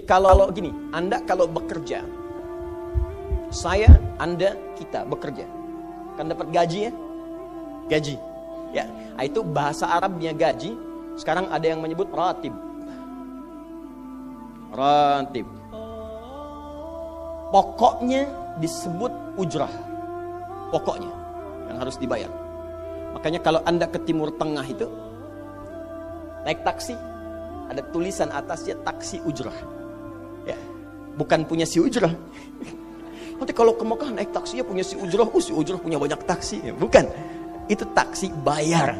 Jadi kalau gini, Anda kalau bekerja, saya, Anda, kita bekerja, kan dapat gaji ya? Gaji. Ya, itu bahasa Arabnya gaji. Sekarang ada yang menyebut ratib. Ratib. Pokoknya disebut ujrah. Pokoknya yang harus dibayar. Makanya kalau Anda ke Timur Tengah itu naik taksi, ada tulisan atasnya taksi ujrah. Ya, bukan punya si ujrah. Nanti kalau ke Mekah naik taksinya punya si ujrah, si ujrah punya banyak taksi. Ya, bukan. Itu taksi bayar.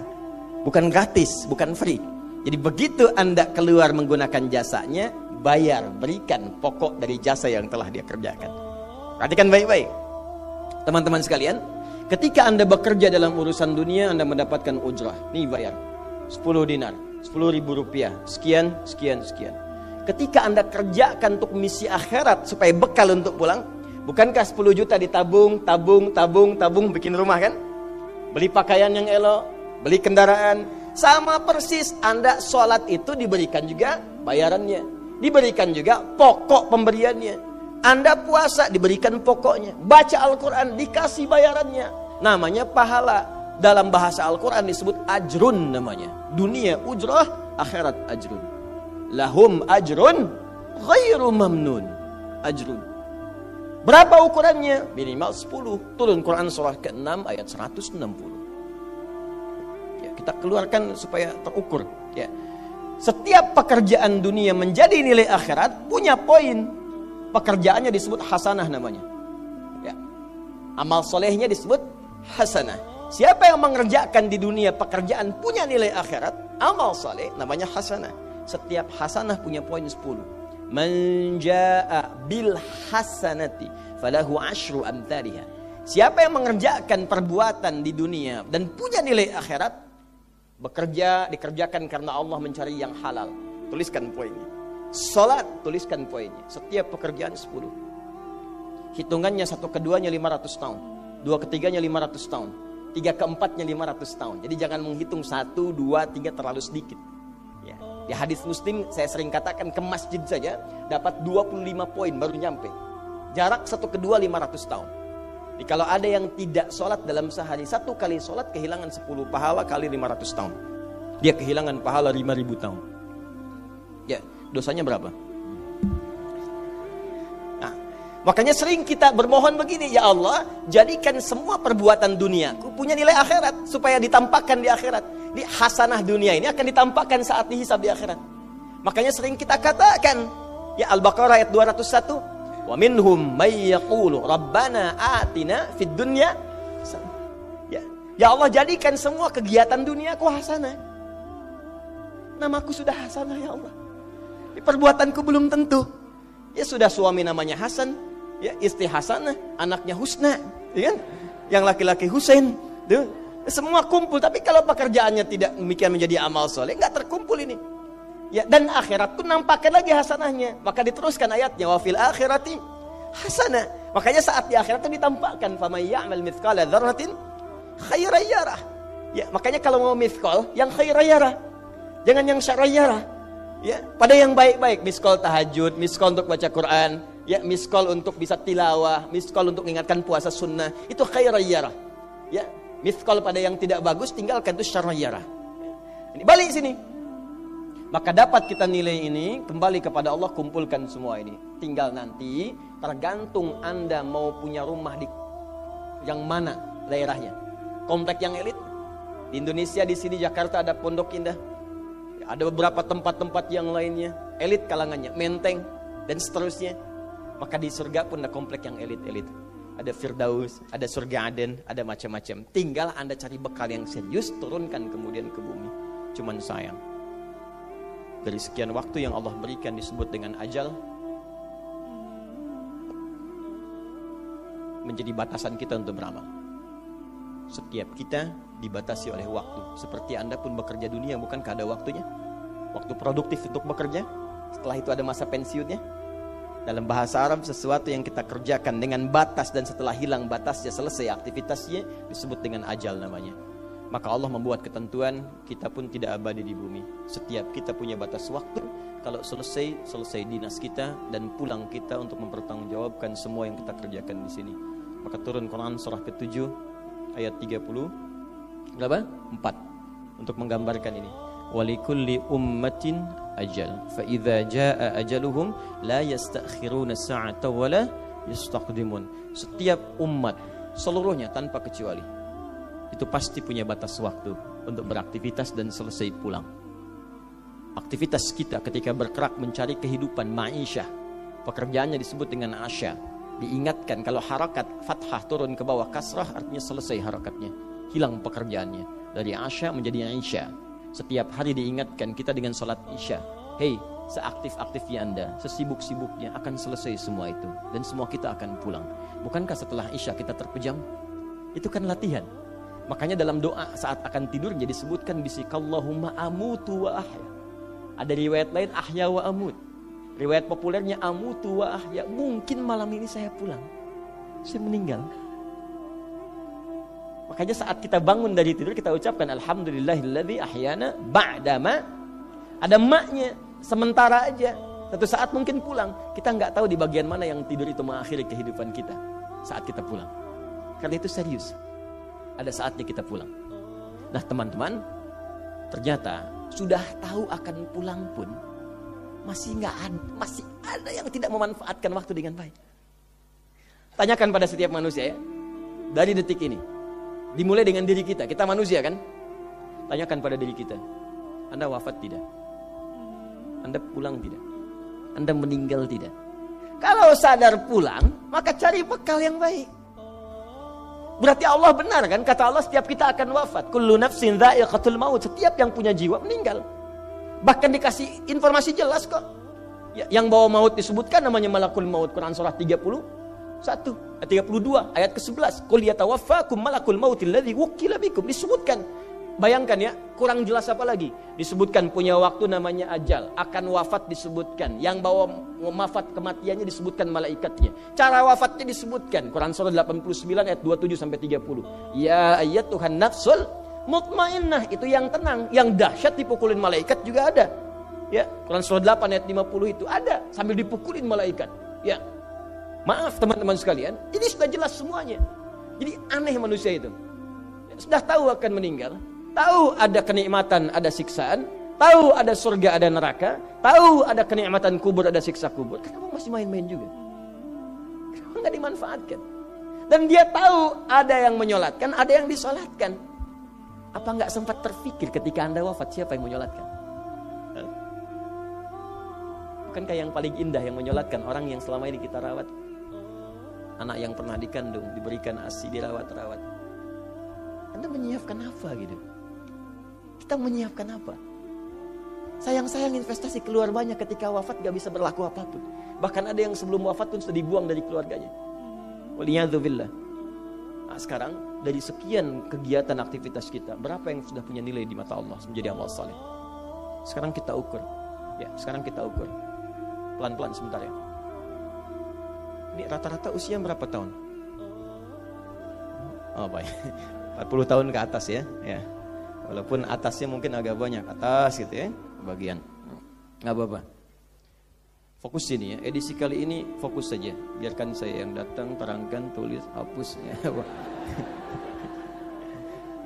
Bukan gratis, bukan free. Jadi begitu Anda keluar menggunakan jasanya, bayar, berikan pokok dari jasa yang telah dia kerjakan. Perhatikan baik-baik. Teman-teman sekalian, ketika Anda bekerja dalam urusan dunia, Anda mendapatkan ujrah. Nih bayar, 10 dinar, 10.000 rupiah, sekian, sekian, sekian. Ketika Anda kerjakan untuk misi akhirat supaya bekal untuk pulang, bukankah 10 juta ditabung, tabung, bikin rumah kan? Beli pakaian yang elok, beli kendaraan. Sama persis Anda sholat itu diberikan juga bayarannya, diberikan juga pokok pemberiannya. Anda puasa diberikan pokoknya, baca Al-Quran dikasih bayarannya, namanya pahala. Dalam bahasa Al-Quran disebut ajrun namanya. Dunia ujrah, akhirat ajrun. Lahum ajrun ghairu mamnun. Ajrun. Berapa ukurannya? Minimal 10. Turun Quran surah ke-6 ayat 160. Ya, kita keluarkan supaya terukur. Ya. Setiap pekerjaan dunia menjadi nilai akhirat punya poin. Pekerjaannya disebut hasanah namanya. Ya. Amal solehnya disebut hasanah. Siapa yang mengerjakan di dunia pekerjaan punya nilai akhirat, amal soleh namanya hasanah. Setiap hasanah punya poin 10. Man jaa bil hasanati falahu asyru amthaliha. Siapa yang mengerjakan perbuatan di dunia dan punya nilai akhirat, bekerja dikerjakan karena Allah mencari yang halal. Tuliskan poinnya. Salat, tuliskan poinnya. Setiap pekerjaan 10. Hitungannya 1 keduanya 500 tahun, 2 ketiganya 500 tahun, 3 keempatnya 500 tahun. Jadi jangan menghitung 1, 2, 3 terlalu sedikit. Ya. Di hadis Muslim saya sering katakan ke masjid saja dapat 25 poin baru nyampe. Jarak 1 kedua 500 tahun. Jadi kalau ada yang tidak sholat dalam sehari, 1 kali sholat kehilangan 10 pahala kali 500 tahun. Dia kehilangan pahala 5.000 tahun. Ya, dosanya berapa? Nah, makanya sering kita bermohon begini, ya Allah, jadikan semua perbuatan duniaku punya nilai akhirat supaya ditampakkan di akhirat. Di hasanah dunia ini akan ditampakkan saat dihisab di akhirat. Makanya sering kita katakan, ya Al-Baqarah ayat 201, wa minhum may yaqulu rabbana atina fid dunya. Ya Allah, jadikan semua kegiatan duniaku hasanah. Namaku sudah hasanah ya Allah. Perbuatanku belum tentu. Ya sudah suami namanya Hasan, ya istri Hasanah, anaknya Husna, ya kan? Yang laki-laki Husain, tuh. Semua kumpul, tapi kalau pekerjaannya tidak demikian menjadi amal soleh, nggak terkumpul ini. Ya, dan akhirat pun nampakkan lagi hasanahnya. Maka diteruskan ayatnya, wa fil akhirati hasanah. Makanya saat di akhirat itu ditampakkan, faman ya'mal mithqala dzarratin khairan yarah. Ya, makanya kalau mau mithqal, yang khairan yarah. Jangan yang syarran yarah. Ya, pada yang baik-baik, miskol tahajud, miskol untuk baca Quran, ya, miskol untuk bisa tilawah, miskol untuk mengingatkan puasa sunnah, itu khairan yarah. Ya, miskol pada yang tidak bagus, tinggalkan, itu syarran yarah. Ini balik sini. Maka dapat kita nilai ini, kembali kepada Allah, kumpulkan semua ini. Tinggal nanti, tergantung Anda mau punya rumah di yang mana daerahnya. Komplek yang elit. Di Indonesia, di sini Jakarta ada Pondok Indah. Ada beberapa tempat-tempat yang lainnya, elit kalangannya, Menteng, dan seterusnya. Maka di surga pun ada komplek yang elit-elit. Ada Firdaus, ada surga Aden, ada macam-macam. Tinggal Anda cari bekal yang serius, turunkan kemudian ke bumi. Cuman sayang, dari sekian waktu yang Allah berikan disebut dengan ajal, menjadi batasan kita untuk beramal. Setiap kita dibatasi oleh waktu. Seperti Anda pun bekerja dunia, bukankah ada waktunya? Waktu produktif untuk bekerja, setelah itu ada masa pensiunnya. Dalam bahasa Arab, sesuatu yang kita kerjakan dengan batas dan setelah hilang batasnya, selesai aktivitasnya, disebut dengan ajal namanya. Maka Allah membuat ketentuan, kita pun tidak abadi di bumi. Setiap kita punya batas waktu, kalau selesai dinas kita dan pulang kita untuk mempertanggungjawabkan semua yang kita kerjakan di sini. Maka turun Quran surah ke-7 ayat 30 berapa? 4 untuk menggambarkan ini. Walikulli ummatin ajal fa idza jaa ajaluhum la yastakhiruna sa'ata wa la yastaqdimun. Setiap umat seluruhnya tanpa kecuali itu pasti punya batas waktu untuk beraktivitas dan selesai pulang. Aktivitas kita ketika bergerak mencari kehidupan ma'isyah, pekerjaannya disebut dengan asya. Diingatkan kalau harakat fathah turun ke bawah kasrah artinya selesai harakatnya, hilang pekerjaannya. Dari asya menjadi isya. Setiap hari diingatkan kita dengan sholat isya. Hei, seaktif-aktifnya Anda, sesibuk-sibuknya akan selesai semua itu. Dan semua kita akan pulang. Bukankah setelah isya kita terpejam? Itu kan latihan. Makanya dalam doa saat akan tidur jadi disebutkan bisikallahumma amutu wa ahya. Ada riwayat lain ahya wa amut. Riwayat populernya amutu wa ahya. Mungkin malam ini saya pulang, saya meninggal. Makanya saat kita bangun dari tidur kita ucapkan alhamdulillahilladzi ahyana ba'dama. Ada maknya, sementara aja. Satu saat mungkin pulang. Kita nggak tahu di bagian mana yang tidur itu mengakhiri kehidupan kita saat kita pulang. Karena itu serius. Ada saatnya kita pulang. Nah teman-teman, ternyata sudah tahu akan pulang pun masih ada yang tidak memanfaatkan waktu dengan baik. Tanyakan pada setiap manusia ya. Dari detik ini, dimulai dengan diri kita. Kita manusia kan? Tanyakan pada diri kita. Anda wafat tidak? Anda pulang tidak? Anda meninggal tidak? Kalau sadar pulang, maka cari bekal yang baik. Berarti Allah benar kan? Kata Allah setiap kita akan wafat. Kullu nafsin dha'iqatul maut. Setiap yang punya jiwa meninggal. Bahkan dikasih informasi jelas kok. Yang bawa maut disebutkan namanya malakul maut. Quran surah 32 ayat ke-11. Qul yatawaffakum malakul mautil ladzi wukkila bikum. Disebutkan. Bayangkan ya, kurang jelas apa lagi? Disebutkan punya waktu namanya ajal. Akan wafat disebutkan. Yang bawa wafat kematiannya disebutkan malaikatnya. Cara wafatnya disebutkan. Quran surah 89 ayat 27 sampai 30. Ya ayyatuhan nafsul mutmainnah, itu yang tenang. Yang dahsyat dipukulin malaikat juga ada. Ya, Quran surah 8 ayat 50 itu ada sambil dipukulin malaikat. Ya. Maaf teman-teman sekalian, ini sudah jelas semuanya. Jadi aneh manusia itu. Sudah tahu akan meninggal, tahu ada kenikmatan, ada siksaan, tahu ada surga, ada neraka, tahu ada kenikmatan kubur, ada siksa kubur. Kenapa masih main-main juga? Kenapa nggak dimanfaatkan? Dan dia tahu ada yang menyolatkan, ada yang disolatkan. Apa nggak sempat terfikir ketika Anda wafat siapa yang menyolatkan? Bukankah yang paling indah yang menyolatkan orang yang selama ini kita rawat? Anak yang pernah dikandung, diberikan ASI, dirawat-rawat. Anda menyiapkan apa gitu? Kita menyiapkan apa? Sayang-sayang investasi keluar banyak ketika wafat gak bisa berlaku apapun. Bahkan ada yang sebelum wafat pun sudah dibuang dari keluarganya. Waliyadzubillah. Nah, sekarang dari sekian kegiatan aktivitas kita, berapa yang sudah punya nilai di mata Allah menjadi amal saleh? Sekarang kita ukur. Ya, sekarang kita ukur. Pelan-pelan sebentar ya. Ini rata-rata usia berapa tahun? Oh baik, 40 tahun ke atas ya. Ya. Walaupun atasnya mungkin agak banyak, atas gitu ya, bagian. Nggak apa-apa. Fokus sini ya, edisi kali ini fokus saja. Biarkan saya yang datang, terangkan, tulis, hapus. Ya.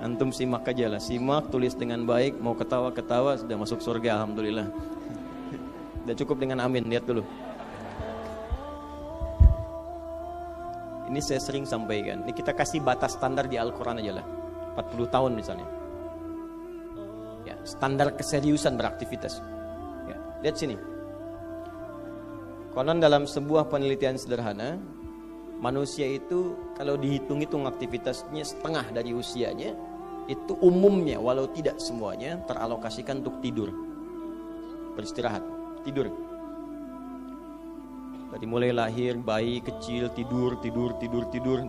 Antum simak aja lah, simak, tulis dengan baik. Mau ketawa-ketawa, sudah masuk surga, alhamdulillah. Udah cukup dengan amin, lihat dulu. Ini saya sering sampaikan. Ini kita kasih batas standar di Al-Quran aja lah. 40 tahun misalnya. Ya, standar keseriusan beraktivitas. Ya, lihat sini. Konon dalam sebuah penelitian sederhana, manusia itu kalau dihitung-hitung aktivitasnya setengah dari usianya, itu umumnya walau tidak semuanya teralokasikan untuk tidur. Beristirahat, tidur. Dari mulai lahir, bayi kecil, tidur,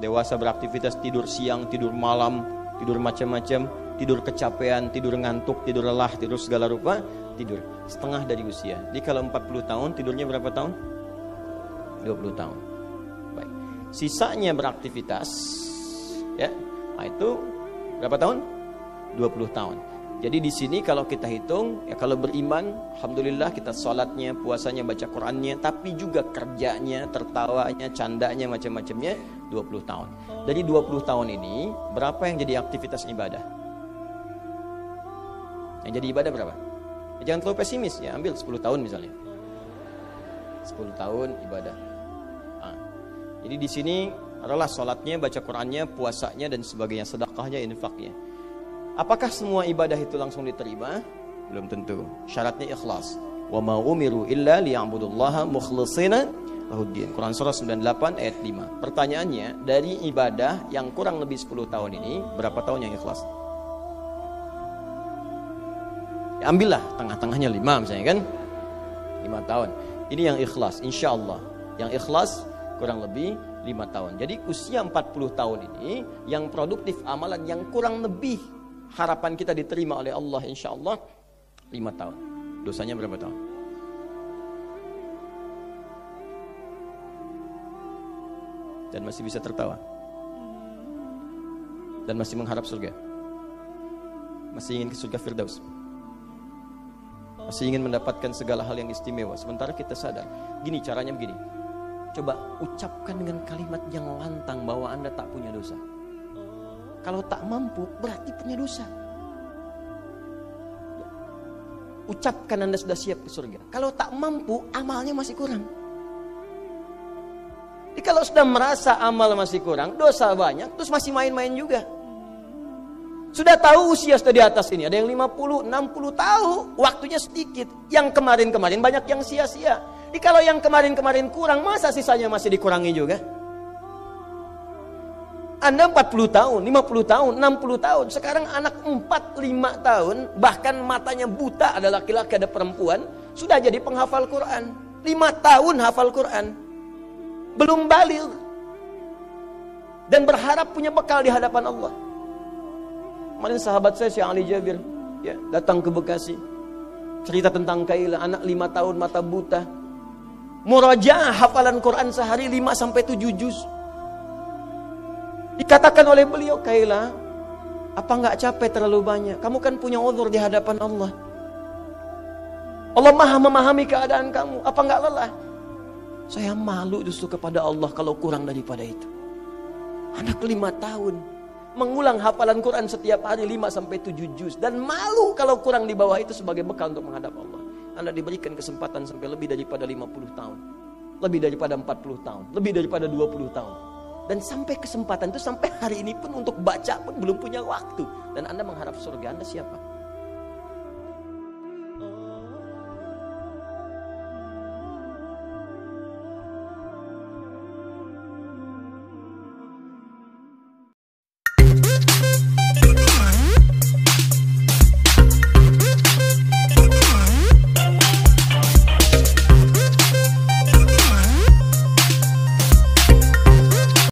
dewasa beraktivitas, tidur siang, tidur malam, tidur macam-macam, tidur kecapean, tidur ngantuk, tidur lelah, tidur segala rupa, tidur. Setengah dari usia. Jadi kalau 40 tahun, tidurnya berapa tahun? 20 tahun. Baik. Sisanya beraktivitas, ya. Nah itu berapa tahun? 20 tahun. Jadi di sini kalau kita hitung, ya kalau beriman, alhamdulillah kita sholatnya, puasanya, baca Qurannya, tapi juga kerjanya, tertawanya, candanya, macam-macamnya 20 tahun. Dari 20 tahun ini, berapa yang jadi aktivitas ibadah? Yang jadi ibadah berapa? Ya, jangan terlalu pesimis ya, ambil 10 tahun misalnya. 10 tahun ibadah. Nah, jadi di sini adalah sholatnya, baca Qurannya, puasanya, dan sebagainya, sedekahnya, infaknya. Apakah semua ibadah itu langsung diterima? Belum tentu. Syaratnya ikhlas. Wa ma umiru illa liya'budullaha mukhlishina lahuddin. Quran surah 98 ayat 5. Pertanyaannya, dari ibadah yang kurang lebih 10 tahun ini, berapa tahun yang ikhlas? Ya, ambillah tengah-tengahnya 5 misalnya kan? 5 tahun. Ini yang ikhlas, insya Allah. Yang ikhlas kurang lebih 5 tahun. Jadi usia 40 tahun ini, yang produktif amalan yang kurang lebih harapan kita diterima oleh Allah insya Allah 5 tahun. Dosanya berapa tahun? Dan masih bisa tertawa. Dan masih mengharap surga. Masih ingin ke surga Firdaus. Masih ingin mendapatkan segala hal yang istimewa. Sementara kita sadar, gini caranya begini. Coba ucapkan dengan kalimat yang lantang bahwa Anda tak punya dosa. Kalau tak mampu, berarti punya dosa. Ucapkan Anda sudah siap ke surga. Kalau tak mampu, amalnya masih kurang. Jadi kalau sudah merasa amal masih kurang, dosa banyak, terus masih main-main juga. Sudah tahu usia sudah di atas ini, ada yang 50, 60 tahu, waktunya sedikit. Yang kemarin-kemarin banyak yang sia-sia. Jadi kalau yang kemarin-kemarin kurang, masa sisanya masih dikurangi juga? Anda 40 tahun, 50 tahun, 60 tahun. Sekarang anak 4-5 tahun, bahkan matanya buta, ada laki-laki, ada perempuan, sudah jadi penghafal Quran. 5 tahun hafal Quran. Belum baligh. Dan berharap punya bekal di hadapan Allah. Kemarin sahabat saya, Syekh Ali Jabir, ya, datang ke Bekasi. Cerita tentang Kaila, anak 5 tahun, mata buta. Murajaah hafalan Quran sehari 5-7 juz. Dikatakan oleh beliau, Kaila, apa enggak capek terlalu banyak? Kamu kan punya uzur di hadapan Allah. Allah Maha memahami keadaan kamu. Apa enggak lelah? Saya malu justru kepada Allah kalau kurang daripada itu. Anak 5 tahun mengulang hafalan Quran setiap hari 5-7 juz, dan malu kalau kurang di bawah itu sebagai bekal untuk menghadap Allah. Anda diberikan kesempatan sampai lebih daripada 50 tahun, lebih daripada 40 tahun, lebih daripada 20 tahun. Dan sampai kesempatan itu, sampai hari ini pun untuk baca pun belum punya waktu. Dan Anda mengharap surga, Anda siapa?